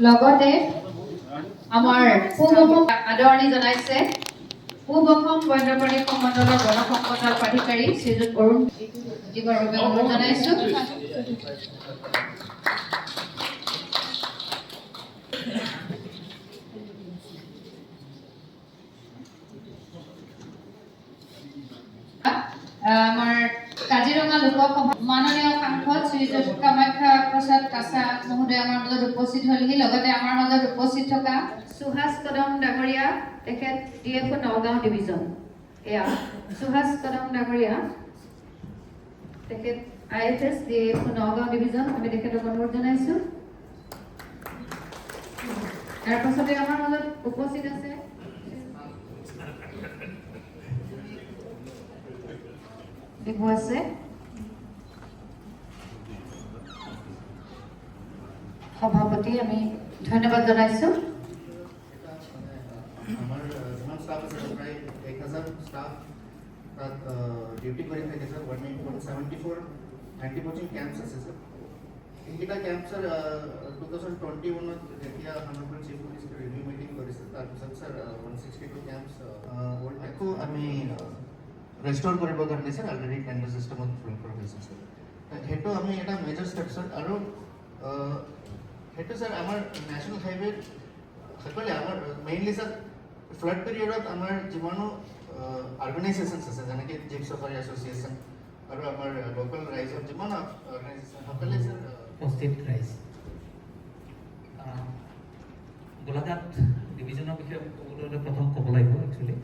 লগতে আমাৰ পূব অসম আদৰণি জনাইছে পূব অসম বন্যপ্ৰাণী সংমণ্ডলৰ গণসংকটৰ প্ৰাধিকাৰী শ্ৰীযুত অৰুণ দিবৰ বাবে অনুৰোধ জনাইছো। আমাৰ কাজিৰঙা লোকসভা মাননীয় সাংসদ শ্ৰীযুত কামাখ্যা প্ৰসাদ কাছা মহোদয় আমাৰ মাজত উপস্থিত হ'লহি। লগতে আমাৰ মাজত উপস্থিত থকা সুহাস কদম ডাঙৰীয়া, তেখেত ডিএফও নগাঁও ডিভিজন। এয়া সুহাস কদম ডাঙৰীয়া, তেখেত IFS ডিএফও নগাঁও ডিভিজন। আমি তেখেতক অনুৰোধ জনাইছো। তাৰ পাছতে আমাৰ মাজত উপস্থিত আছে ডিবু আছে, সভাপতি আমি ধন্যবাদ জনাইছো। আমাৰ যিমান ষ্টাফ আছে প্ৰায় 1000 ষ্টাফ তাত ডিউটি কৰি থাকে স্যাৰ। 174 এণ্টি পচিং কেম্পছ আছে স্যাৰ। এইকেইটা কেম্প স্যাৰ 2021 যেতিয়া আমাৰ চিফ মিনিষ্টাৰ ৰিভিউ মিটিং কৰিছে, তাৰপিছত স্যাৰ 162 কেম্পছ আকৌ আমি ৰেষ্ট'ৰ কৰিবৰ কাৰণে স্যাৰ অলৰেডি টেণ্ডাৰ চিষ্টেমত ফ্ৰেম কৰা হৈছে স্যাৰ। সেইটো আমি এটা মেজৰ ষ্টেপ স্যাৰ। আৰু সেইটো স্যাৰ আমাৰ নেশ্যনেল হাইৱে সকলে আমাৰ মেইনলি স্যাৰ ফ্লাড পিৰিয়ডত আমাৰ যিমানো অৰ্গেনাইজেশ্যনছ আছে, যেনেকৈ জীপ চাফাৰী এছ'চিয়েশ্যন আৰু আমাৰ লোকেল ৰাইজৰ যিমান অৰ্গেনাইজেশ্যন সকলে স্যাৰ উপস্থিত ৰাইজ। গোলাঘাট ডিভিজনৰ বিষয়ে ক'বলৈ প্ৰথম ক'ব লাগিব। একচুৱেলি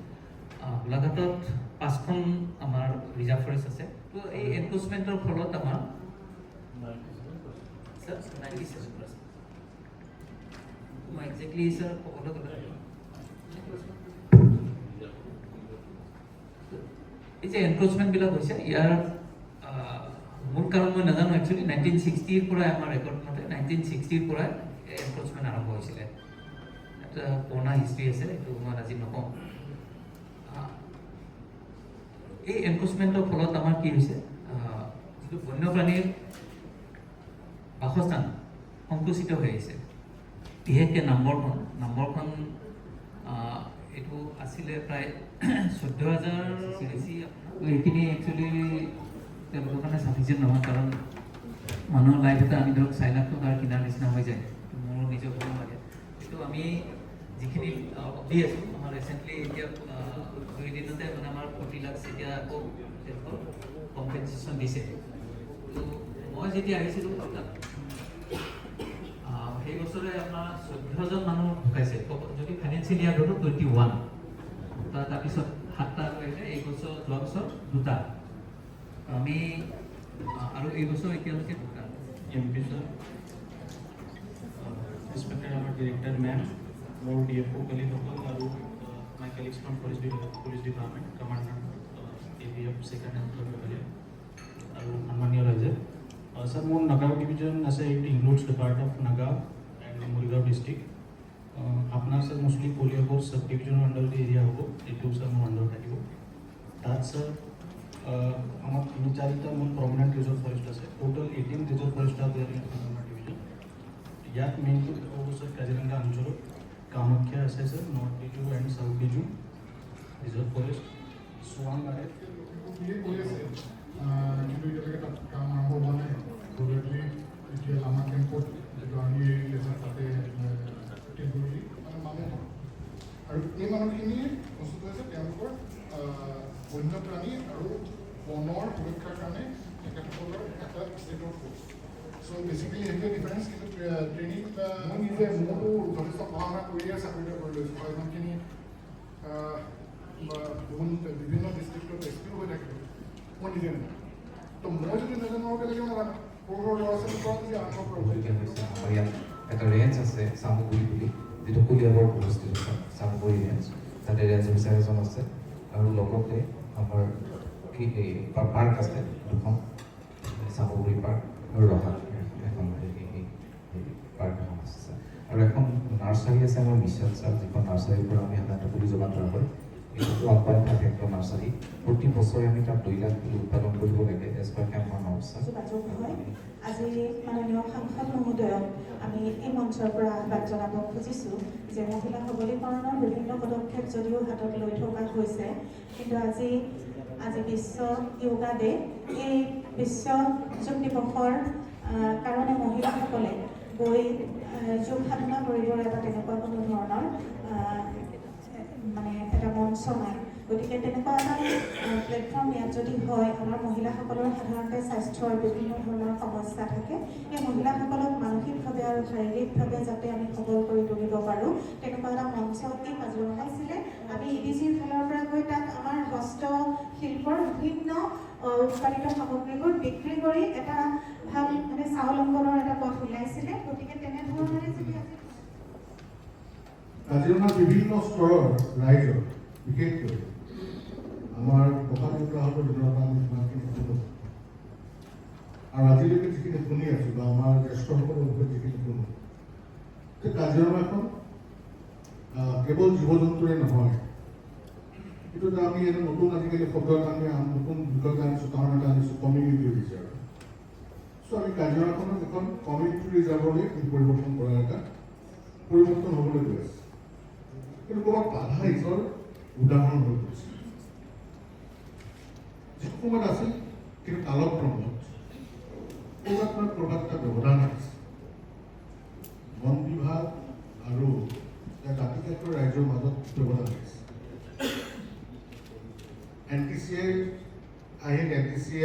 গোলাঘাটত 5খন আমাৰ ৰিজাৰ্ভ ফৰেষ্ট আছে। তো এই এনক্ৰোচমেণ্টৰ ফলত আমাৰ 97%। মই একজেক্টলি স্যাৰ ক'বলৈ গ'লে এই যে এনক্ৰোচমেণ্টবিলাক হৈছে, ইয়াৰ মূল কাৰণ মই নাজানো। একচুৱেলি 1960ৰ পৰাই আমাৰ ৰেকৰ্ড মতে 1960ৰ পৰাই এনক্ৰোচমেণ্ট আৰম্ভ হৈছিলে। এটা পুৰণা হিষ্ট্ৰী আছে, এইটো মই আজি নকওঁ। এই এনক্ৰোচমেণ্টৰ ফলত আমাৰ কি হৈছে, যিটো বন্যপ্ৰাণীৰ বাসস্থান সংকুচিত হৈ আহিছে। বিশেষকৈ নম্বৰখন এইটো আছিলে প্ৰায় 14,000 বেছি। এইখিনি একচুৱেলি তেওঁলোকৰ কাৰণে চাফিচিয়েণ্ট নহয়, কাৰণ মানুহৰ লাইফ এটা আমি ধৰক 4 লাখ টকাৰ কিনাৰ নিচিনা হৈ যায়। মোৰ নিজৰ ক'ব লাগে। কিন্তু আমি যিখিনি দি আছোঁ, আমাৰ ৰিচেণ্টলি এতিয়া 2 দিনতে মানে আমাৰ 40 লাখ এতিয়া আকৌ কম্পেনচেশ্যন দিছে। তো মই যেতিয়া আহিছিলোঁ তাত সেই বছৰে আপোনাৰ 14,000 মানুহ ঢুকাইছে। যদি ফাইনেন্সিয়েল ইয়াৰ ধৰোঁ 21, তাৰপিছত 7টা আহিছে। এই বছৰ যোৱা বছৰ 2টা। আমি আৰু এই বছৰ এতিয়ালৈকে 2টা। MP sir, respected our director ma'am, more DFO colleague and my colleagues from police department, commandant ABF second and third battalion, and Hanmaniya Raja. Sir, more Nagaon division as it includes the part of Nagaon and Murgaon district. अपना sir mostly Koliakot sub division under area हो एटू sir मो under থাকিব। তাত sir আমার 3-4টা মূল prominent reserve forest আছে। Total 18 reserve forest আছে আমাৰ ডিভিজন। ইয়াত মেইনলি হ'ব স্যাৰ কাজিৰঙা অঞ্চল, কামাখ্যা আছে sir, north Dijoo and south Dijoo reserve forest, সোৱাং আছে। কিন্তু এতিয়ালৈকে তাত কাম আৰম্ভ হোৱা নাই। গভৰ্ণমেণ্টলি এতিয়া আমাৰ কেম্পত যিটো আৰ্মি আছে তাতে টেম্পৰেৰী মানে মানুহ হয়। আৰু এই মানুহখিনি বস্তুটো হৈছে তেওঁলোকৰ বন্যপ্ৰাণী আৰু বনৰ সুৰক্ষাৰ কাৰণে তেখেতসকলৰ এটা ষ্টেটৰ ফ'ৰ্চ। চ' বেচিকেলি সেইটোৱে ডিফাৰেঞ্চ। কিন্তু ট্ৰেইনিং মই নিজে মোৰতো যথেষ্ট পঢ়া শুনা কৰিয়ে চাকৰিটো কৰি লৈছোঁ। বা ইমানখিনি বিভিন্ন ডিষ্ট্ৰিক্টত এক্সপিৰিয়েঞ্চ হৈ থাকিলোঁ, মই নিজে নাজানো। তো মই যদি নাজানো বেলেগে নাজানো। সৰু সৰু ল'ৰা ছোৱালী পৰা যদি আৰম্ভ কৰোঁ, আমাৰ ইয়াত এটা ৰেঞ্জ আছে চামগুৰি বুলি, যিটো কলিয়াবৰ অৱস্থিত চামগুৰি ৰেঞ্জ। তাতে ৰেঞ্জ অফিচাৰ এজন আছে আৰু লগতে আমাৰ পাৰ্ক আছে 2খন, চামগুৰি পাৰ্ক আৰু ৰহা এখন পাৰ্ক এখন আছে। আৰু এখন নাৰ্চাৰী আছে আমাৰ মিছন চাৰ, যিখন নাৰ্চাৰীৰ পৰা আমি সাধাৰণতে পুলি জমা কৰা হয়। 1.5 হেক্টৰ নাৰ্চাৰী প্ৰতি বছৰে আমি তাত 2 লাখ পুলি উৎপাদন কৰিব লাগে এজ পাৰ কেম্পৰ নৰ্মছ। যোগাযোগ হয়। আজি মাননীয় সাংসদ মহোদয়ক আমি এই মঞ্চৰ পৰা আহ্বান জনাব খুজিছোঁ যে মহিলা সবলীকৰণৰ বিভিন্ন পদক্ষেপ যদিও হাতত লৈ থকা হৈছে, কিন্তু আজি বিশ্ব য়োগা ডে, এই বিশ্ব যোগ দিৱসৰ কাৰণে মহিলাসকলে গৈ যোগ সাধনা কৰিবৰ এটা তেনেকুৱা কোনো ধৰণৰ মানে এটা মঞ্চ নাই। গতিকে তেনেকুৱা এটা প্লেটফৰ্ম ইয়াত যদি হয়, আমাৰ মহিলাসকলৰ সাধাৰণতে স্বাস্থ্যৰ বিভিন্ন ধৰণৰ সমস্যা থাকে, এই মহিলাসকলক মানসিকভাৱে আৰু শাৰীৰিকভাৱে যাতে আমি সবল কৰি তুলিব পাৰোঁ, তেনেকুৱা এটা মঞ্চ এই কাজিৰঙা আছিলে। আমি EDCৰ ফালৰ পৰা গৈ তাত আমাৰ হস্তশিল্পৰ বিভিন্ন উৎপাদিত সামগ্ৰীবোৰ বিক্ৰী কৰি এটা ভাল মানে স্বাৱলম্বনৰ এটা পথ ওলাইছিলে। গতিকে তেনেধৰণে যদি আজি কাজিৰঙাৰ বিভিন্ন স্তৰৰ ৰাইজৰ বিশেষকৈ আমাৰ ককা দেউতাহঁতৰ দিনৰ পৰা আমি যিমানখিনি শুনো আৰু আজিলৈকে যিখিনি শুনি আছোঁ বা আমাৰ জ্যেষ্ঠসকলৰ মুখত যিখিনি শুনো, যে কাজিৰঙাখন কেৱল জীৱ জন্তুৰে নহয়, কিন্তু এটা আমি এটা নতুন আজিকালি শব্দ এটা আমি নতুন বিষয় এটা আনিছোঁ, কাৰণ এটা আনিছোঁ কমিউনিটি ৰিজাৰ্ভ। চ' আমি কাজিৰঙাখনক এখন কমিউনিটি ৰিজাৰ্ভলৈ পৰিৱৰ্তন কৰাৰ এটা পৰিৱৰ্তন হ'বলৈ গৈ আছে। কিন্তু ক'ৰবাত বাধা ইজৰ উদাহৰণ হৈ গৈছে। যিটো সময়ত আছিল, কিন্তু কালক্ৰমত ক'ৰবাত এটা ব্যৱধান আহিছে। বন বিভাগ আৰু দাঁতিকাষৰ ৰাইজৰ মাজত ব্যৱধান আহিছে। NTCA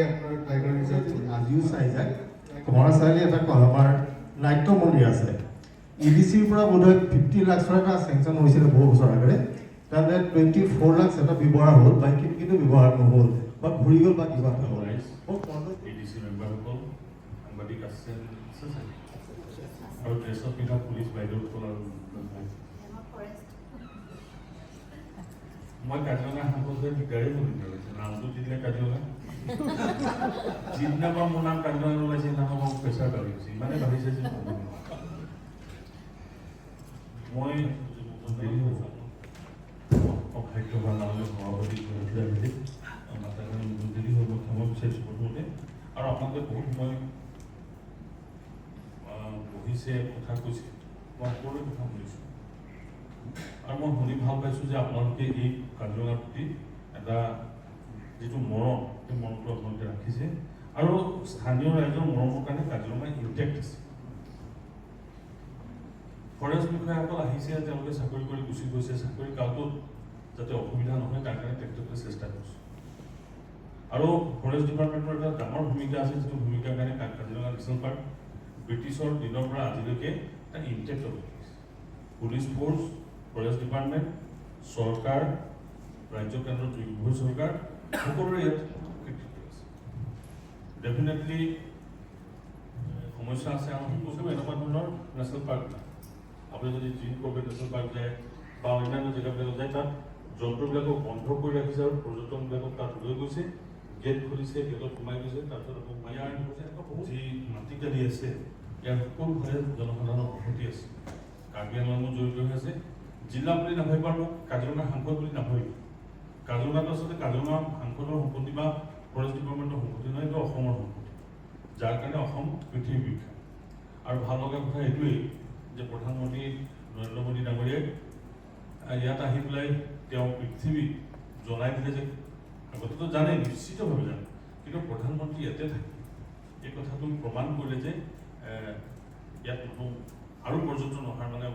আপোনাৰ টাইগাৰ ৰিজাৰ্ভ আজিও চাই যায় কমৰা চাৰিআলি এটা আমাৰ নাট্য মন্দিৰ আছে। EDCৰ পৰা বোধহয় 50 লাখ এটা চেংচন হৈছিলে বহু বছৰ আগতে, তাৰমানে 24 লাখ এটা ব্যৱহাৰ হ'ল, বাকী কিন্তু ব্যৱহাৰ নহ'ল বা ঘূৰি গ'ল বা কিবা এটা হ'ল। EDC মেম্বাৰসকল, সাংবাদিক আছে আৰু ড্ৰেছত পিন্ধা পুলিচ বাইদেউসকল আৰু মই কাজিৰঙা সাংসদে বিকাৰে কৰিছোঁ, নামটো দিলে কাজিৰঙা। যিদিনা পৰা মোৰ নাম কাজিৰঙা ওলাইছে সেইদিনাখন মোৰ প্ৰেছাৰ বাঢ়ি গৈছে, ইমানে বাঢ়িছে যে মই ভাগ্যৱান নামলৈ সভাপতি দেৰি হৈ মই ক্ষমা বিচাৰিছোঁ প্ৰথমতে। আৰু আপোনালোকে বহুত সময় বহিছে, কথা কৈছে, মই সকলোৰে কথা শুনিছোঁ আৰু মই শুনি ভাল পাইছোঁ যে আপোনালোকে এই কাজিৰঙাৰ প্ৰতি এটা যিটো মৰম, সেই মৰমটো আপোনালোকে ৰাখিছে আৰু স্থানীয় ৰাইজৰ মৰমৰ কাৰণে কাজিৰঙা ইনটেক্ট আছে। ফৰেষ্ট বিষয়াসকল আহিছে, তেওঁলোকে চাকৰি কৰি গুচি গৈছে, চাকৰি কালটোত যাতে অসুবিধা নহয় তাৰ কাৰণে তেখেতলোকে চেষ্টা কৰিছে। আৰু ফৰেষ্ট ডিপাৰ্টমেণ্টৰ এটা ডাঙৰ ভূমিকা আছে, যিটো ভূমিকাৰ কাৰণে কাজিৰঙা নেশ্যনেল পাৰ্ক ব্ৰিটিছৰ দিনৰ পৰা আজিলৈকে এটা ইনটেক্ট হৈ আছে। পুলিচ ফ'ৰ্চ, ফৰেষ্ট ডিপাৰ্টমেণ্ট, চৰকাৰ, ৰাজ্য কেন্দ্ৰৰ উভয় চৰকাৰ সকলোৰে ইয়াত কৃতিত্ব আছে। ডেফিনেটলি সমস্যা আছে, আৰু কৈছোঁ এনেকুৱা ধৰণৰ নেশ্যনেল পাৰ্ক নাই। আপুনি যদি জিম কৰ্বেট নেশ্যনেল পাৰ্ক যায় বা অন্যান্য জেগাবিলাকত যায়, তাত জন্তুবিলাকক বন্ধ কৰি ৰাখিছে আৰু পৰ্যটনবিলাকক তাত লৈ গৈছে, গেট খুলিছে, গেটত সোমাই গৈছে, তাৰপিছত আকৌ মায়াৰ যি মাটি কালি আছে, ইয়াৰ সকলোফালে জনসাধাৰণৰ বসতি আছে। কাৰ্বি আংলঙো জড়িত হৈ আছে। জিলা বুলি নাভাবিব আৰু কাজিৰঙা সাংসদ বুলি নাভাবিব। কাজিৰঙাটো আচলতে কাজিৰঙা সাংসদৰ সম্পত্তি বা ফৰেষ্ট ডিপাৰ্টমেণ্টৰ সম্পত্তি নহয়, এইটো অসমৰ সম্পত্তি, যাৰ কাৰণে অসম পৃথিৱীৰ বিখ্যাত। আৰু ভাল লগা কথা এইটোৱেই যে প্ৰধানমন্ত্ৰী নৰেন্দ্ৰ মোদী ডাঙৰীয়াই ইয়াত আহি পেলাই তেওঁ পৃথিৱীক জনাই দিলে যে, আগতেতো জানে, নিশ্চিতভাৱে জানে, কিন্তু প্ৰধানমন্ত্ৰী ইয়াতে থাকে এই কথাটো প্ৰমাণ কৰিলে যে ইয়াত আৰু পৰ্যটন অহাৰ মানে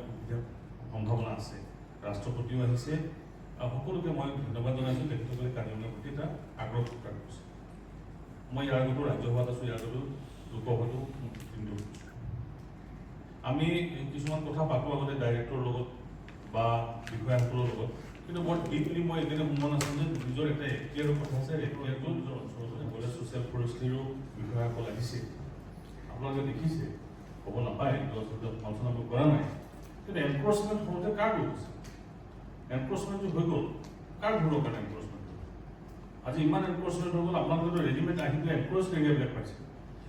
সম্ভাৱনা আছে। ৰাষ্ট্ৰপতিও আহিছে, সকলোকে মই ধন্যবাদ জনাইছোঁ, তেখেতসকলে কাজিৰঙাৰ প্ৰতি এটা আগ্ৰহ প্ৰকাশ কৰিছে। মই ইয়াৰ আগতো ৰাজ্যসভাত আছোঁ, ইয়াৰ আগতো লোকসভাতো কিন্তু আমি কিছুমান কথা পাতোঁ আগতে ডাইৰেক্টৰৰ লগত বা বিষয়াসকলৰ লগত, কিন্তু বৰ ডিপলি মই এইকাৰণে মন আছে যে নিজৰ এটা এখতিয়াৰৰ কথা আছে। এখতিয়াৰটো নিজৰ অঞ্চলতে গ'লে ছ'চিয়েল ফৰেষ্ট্ৰিৰো বিষয়াসকল আহিছে, আপোনালোকে দেখিছে, ক'ব নাপায়, আলোচনা কৰা নাই, কিন্তু এনক্ৰচমেণ্ট হওঁতে কাৰ দোষ আছে? এনক্ৰচমেণ্টটো হৈ গ'ল, কাৰ ভুলৰ কাৰণে এনক্ৰচমেণ্ট হ'ল? আজি ইমান এনক্ৰচমেণ্ট হৈ গ'ল, আপোনালোকেতো ৰেডিমেড আহি পেলাই এনক্ৰচ এৰিয়াবিলাক পাইছে।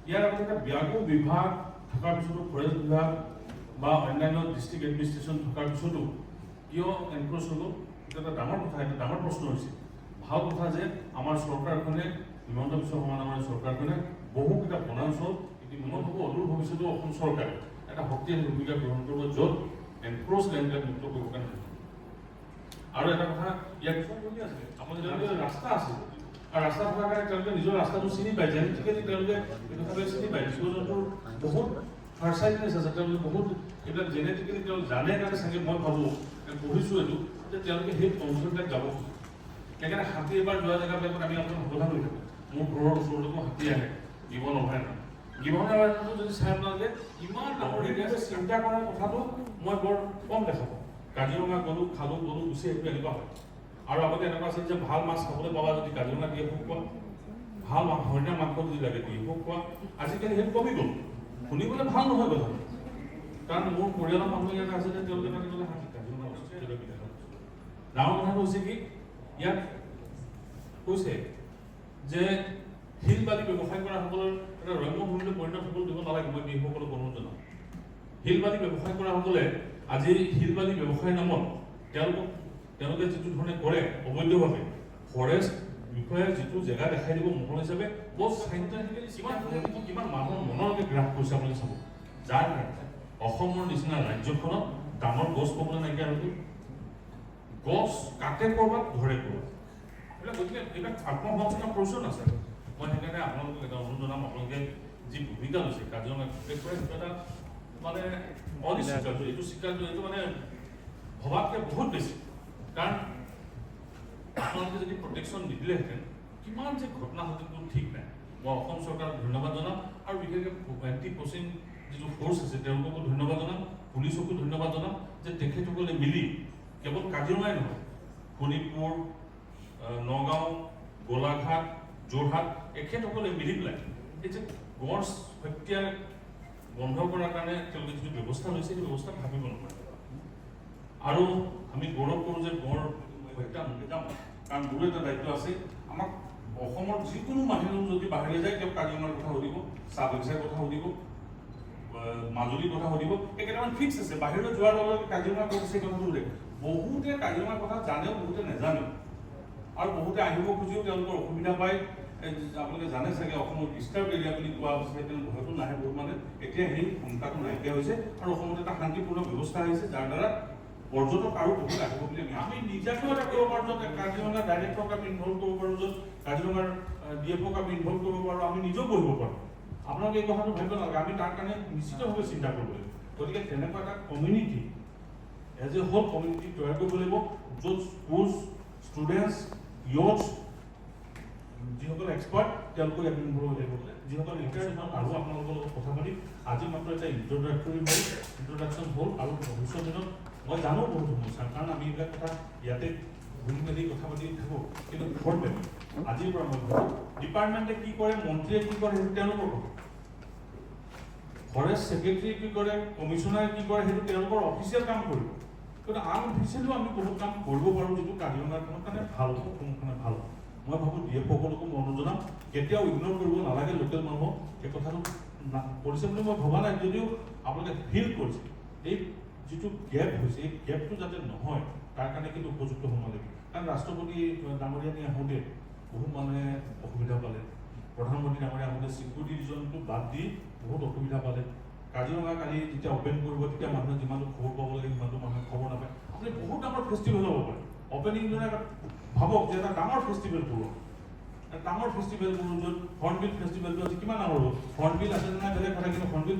ইয়াৰ আগতে এটা ব্যাঘ্ৰ বিভাগ থকাৰ পিছতো, ফৰেষ্ট বিভাগ বা অন্যান্য ডিষ্ট্ৰিক্ট এডমিনিষ্ট্ৰেশ্যন থকাৰ পিছতো কিয় এনক্ৰচ হৈ গ'ল? এটা এটা ডাঙৰ কথা, এটা ডাঙৰ প্ৰশ্ন হৈছে। ভাল কথা যে আমাৰ চৰকাৰখনে, হিমন্ত বিশ্ব শৰ্মা নামৰ চৰকাৰখনে বহুকেইটা বনাঞ্চল মই ভাবোঁ অদূৰ ভৱিষ্যতেও অসম চৰকাৰে এটা শক্তিশালী ভূমিকা গ্ৰহণ কৰিব, য'ত এনক্ৰ'চ লেণ্ডবিলাক মুক্ত কৰিব কাৰণে। আৰু এটা কথা ইয়াত আছে, আপোনাৰ তেওঁলোকে ৰাস্তা আছে, আৰু ৰাস্তা থকাৰ কাৰণে তেওঁলোকে নিজৰ ৰাস্তাটো চিনি পায়, জেনেটিকেলি তেওঁলোকে এই কথাবিলাক চিনি পায়। জীৱ জন্তুৰ বহুত ফাৰ্চাইটনেছ আছে, তেওঁলোকে বহুত এইবিলাক জেনেটিকেলি তেওঁলোকে জানে কাৰণে চাগে মই ভাবোঁ, পঢ়িছোঁ এইটো, যে তেওঁলোকে সেই অঞ্চলবিলাক যাব খোজে। সেইকাৰণে হাতী এবাৰ যোৱা জেগাবিলাকত আমি আপোনাক সাৱধান হৈ থাকোঁ। মোৰ ঘৰৰ ওচৰলৈকো হাতী আহে, গিবন অভয়াৰণ্য। গিবন অভয়াৰণ্যটো যদি চাই আপোনালোকে ইমান ডাঙৰ এৰিয়াতে চিন্তা কৰাৰ কথাটো মই বৰ কম দেখা পাওঁ। কাজিৰঙা গ'লোঁ, খালোঁ, গ'লোঁ, গুচি আহিলোঁ, এনেকুৱা হয়। আৰু আগতে এনেকুৱা আছিল যে ভাল মাছ খাবলৈ পাবা যদি কাজিৰঙা দিয়ে খোৱা, ভাল হৰিণা মাংস যদি লাগে দিয়ে খোৱা। আজিকালি সেইটো কমি গ'ল, শুনিবলৈ ভাল নহয় কথাটো। কাৰণ মোৰ পৰিয়ালৰ মানুহ ইয়াতে আছে যে তেওঁলোকে মানে ক'লে কাজিৰঙা ডাঙৰ কথাটো হৈছে কি, ইয়াত কৈছে যে শিল বালি ব্যৱসায় কৰাসকলৰ এটা ৰম্যভূমিলৈ পৰিণত হ'বলৈ দিব নালাগে। মই এইসকলক অনুৰোধ জনাওঁ, শিল বালি ব্যৱসায় কৰাসকলে আজি শিল বালি ব্যৱসায়ৰ নামত তেওঁলোকে যিটো ধৰণে কৰে অবৈধভাৱে, ফৰেষ্ট বিষয়ে যিটো জেগা দেখাই দিব মহল হিচাপে, বহুত চাইণ্টিফিকেলি কিমান মানুহৰ মনলৈকে গ্ৰাস কৰিছে আপুনি চাব। যাৰ কাৰণে অসমৰ নিচিনা ৰাজ্যখনত ডাঙৰ গছ পাবলৈ নাইকিয়া হৈ গ'ল। গছ কাটে ক'ৰবাত, ধৰে ক'ৰবাত। গতিকে এইবিলাক আত্মসংস্থানৰ প্ৰয়োজন আছে। মই সেইকাৰণে আপোনালোকক এটা অনুৰোধ জনাম, আপোনালোকে যি ভূমিকা লৈছে কাজিৰঙা সেইটো এটা মানে অনিশ্চিত, এইটো স্বীকাৰ্য, এইটো মানে ভবাতকৈ বহুত বেছি। কাৰণ আপোনালোকে যদি প্ৰটেকশ্যন নিদিলেহেঁতেন কিমান যে ঘটনা হ'লহেঁতেন কোনো ঠিক নাই। মই অসম চৰকাৰক ধন্যবাদ জনাম, আৰু বিশেষকৈ এণ্টি পচিং যিটো ফ'ৰ্চ আছে তেওঁলোককো ধন্যবাদ জনাম, পুলিচকো ধন্যবাদ জনাম, যে তেখেতসকলে মিলি কেৱল কাজিৰঙাই নহয়, শোণিতপুৰ, নগাঁও, গোলাঘাট, যোৰহাট, এখেতসকলে মিলি পেলাই এই যে গড় হত্যা বন্ধ কৰাৰ কাৰণে তেওঁলোকে যিটো ব্যৱস্থা লৈছে সেই ব্যৱস্থা ভাবিব নোৱাৰে। আৰু আমি গৌৰৱ কৰোঁ যে গড় হত্যা নকৰাম, কাৰণ মোৰো এটা দায়িত্ব আছে। আমাক অসমৰ যিকোনো মানুহ যদি বাহিৰলৈ যায় তেওঁ কাজিৰঙাৰ কথা সুধিব, চাহ বাগিচাৰ কথা সুধিব, মাজুলীৰ কথা সুধিব, এই কেইটামান ফিক্স আছে। বাহিৰলৈ যোৱাৰ লগে লগে কাজিৰঙা ক'ত আছে কথাটো সোধে। বহুতে কাজিৰঙাৰ কথা জানেও, বহুতে নাজানেও, আৰু বহুতে আহিব খুজিও তেওঁলোকৰ অসুবিধা পায়। আপোনালোকে জানে চাগে অসমৰ ডিষ্টাৰ্ব এৰিয়া বুলি কোৱা হৈছে, তেওঁ হয়তো নাহে বহুত মানে। এতিয়া সেই সংখ্যাটো নাইকিয়া হৈছে, আৰু অসমত এটা শান্তিপূৰ্ণ ব্যৱস্থা আহিছে, যাৰ দ্বাৰা পৰ্যটক আৰু বহুত আহিব বুলি আমি নিজাকেও এটা কৰিব পাৰোঁ, য'ত কাজিৰঙা ডাইৰেক্টৰক আমি ইনভল্ভ কৰিব পাৰোঁ, য'ত কাজিৰঙাৰ DFOক আমি ইনভল্ভ কৰিব পাৰোঁ, আমি নিজেও বহিব পাৰোঁ। আপোনালোকে এই কথাটো ভাবিব নালাগে, আমি তাৰ কাৰণে নিশ্চিতভাৱে চিন্তা কৰিব লাগিব। গতিকে তেনেকুৱা এটা community, as a whole community তৈয়াৰ কৰিব লাগিব, য'ত স্কুলছ, ষ্টুডেণ্টছ, ইয়থছ, যিসকল এক্সপাৰ্ট তেওঁলোকক ইয়াত ইনভল্ভ হৈ থাকিব, যিসকল ইণ্টাৰেষ্ট আৰু আপোনালোকৰ লগত কথা পাতিম। আজি মাত্ৰ এটা ইন্ট্ৰডাকশ্যন হ'ল, আৰু ভৱিষ্যত দিনত মই জানো বহুত সমস্যা, কাৰণ আমি এইবিলাক কথা ইয়াতে ঘূৰি মেলি কথা পাতি থাকোঁ, কিন্তু ঘৰত আজিৰ পৰা মই ভাবোঁ ডিপাৰ্টমেণ্টে কি কৰে, মন্ত্ৰীয়ে কি কৰে, সেইটো তেওঁলোকৰ কথা। ফৰেষ্ট ছেক্ৰেটাৰীয়ে কি কৰে, কমিশ্যনাৰে কি কৰে, সেইটো তেওঁলোকৰ অফিচিয়েল কাম কৰিব। কিন্তু আনঅফিচিয়েলিও আমি বহুত কাম কৰিব পাৰোঁ, যিটো কাজিৰঙাখনৰ কাৰণে ভাল হ'ব, অসমৰ কাৰণে ভাল হ'ব। মই ভাবোঁ DFOসকলকো মই অনুৰোধ জনাম, কেতিয়াও ইগন'ৰ কৰিব নালাগে লোকেল মানুহক। এই কথাটো কৰিছে বুলি মই ভবা নাই, যদিও আপোনালোকে ফিল কৰিছে। এই যিটো গেপ হৈছে, এই গেপটো যাতে নহয় তাৰ কাৰণে কিন্তু উপযুক্ত সময় লাগিব। কাৰণ ৰাষ্ট্ৰপতি ডাঙৰীয়ানী আহোঁতে বহুত মানুহে অসুবিধা পালে, প্ৰধানমন্ত্ৰী ডাঙৰীয়া আহোঁতে চিকিউৰিটি ৰিজনটো বাদ দি বহুত অসুবিধা পালে। কাজিৰঙা কালি যেতিয়া অপেন কৰিব তেতিয়া মানুহে যিমানটো খবৰ পাব লাগে সিমানটো মানুহে খবৰ নাপায়। আপুনি বহুত ডাঙৰ ফেষ্টিভেল হ'ব পাৰে, অপেনিং দিনা ভাবক যে এটা ডাঙৰ ফেষ্টিভেল কৰোঁ, ডাঙৰ ফেষ্টিভেল কৰোঁ, য'ত হৰ্ণবিল ফেষ্টিভেলটো আজি কিমান ডাঙৰ হ'ব। হৰ্ণবিল আছে নে নাই বেলেগ কথা, কিন্তু হৰ্ণবিল